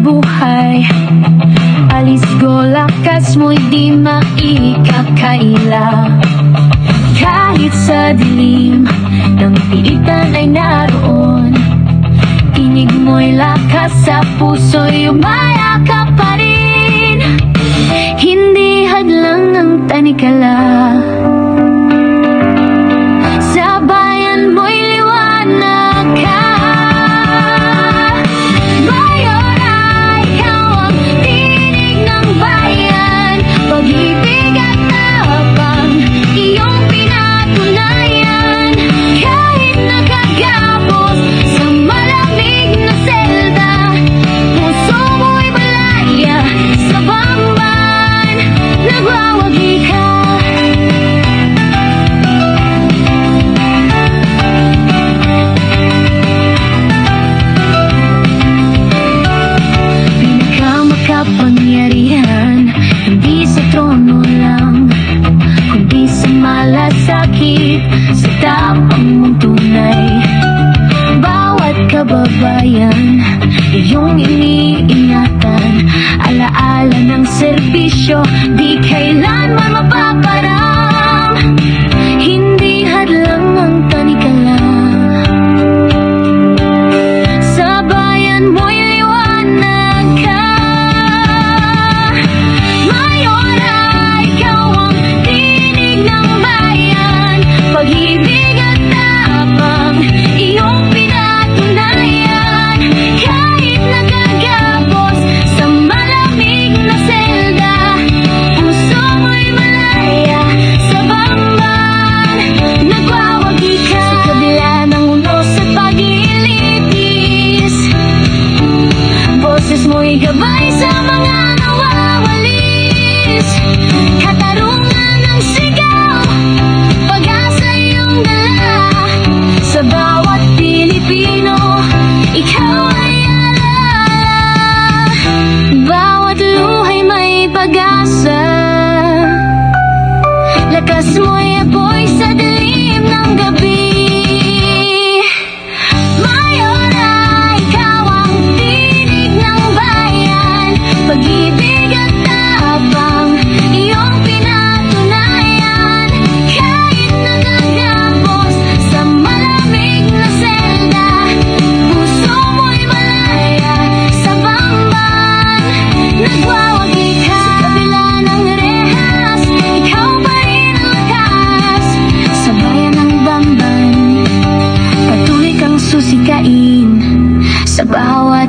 buhay. Alis go, lakas mo'y di maikakaila. Kahit sa dilim ng pilitan ay naroon, tinig mo'y lakas sa puso'y umayakap pa rin. Hindi hadlang ang tanikala. Sa bayan mo'y liwanag ka. Mayora, ikaw ang tinig ng bayan. Pag-ibig at tapang iyong pinatunayan. Kahit nakagapos sa malamig na selda, puso mo'y malaya sa bamban. Nagwawagi ka. Pinakamakapangyarihan, hindi sa trono lang, kundi sa malasakit, sa tapang mong tunay. Bawat kababayan, iyong iniingatan, alaala ng serbisyo, di kailanman mapaparam. Hindi hadlang ang tanikala. Sa bayan mo'y liwanag ka. Mayora, ikaw ang tinig ng bayan. Pag-ibig at tapang iyong pinatunayan. Kahit nakagapos sa malamig na selda, puso mo'y malaya sa bamban. Nagwawagi ka. Sa kabila ng unos at paglilitis, boses mo'y gabay sa mga nawawalis. Katarungan ng sigaw, pag-asa iyong dala. Sa bawat Pilipino, ikaw ay alala. Bawat luhay may pag-asa. Lakas mo'y apoy sa dilim ng gabi. Mayora, ikaw ang tinig ng bayan. Pag-ibig at tapang iyong pinatunayan. Kahit nakagapos sa malamig na selda, puso mo'y malaya sa bamban. Nagwawagi ka. Sa kabila ng rehas, ikaw pa rin ang lakas. Sa bayan ng Bamban, patuloy kang susikain. Sa bawat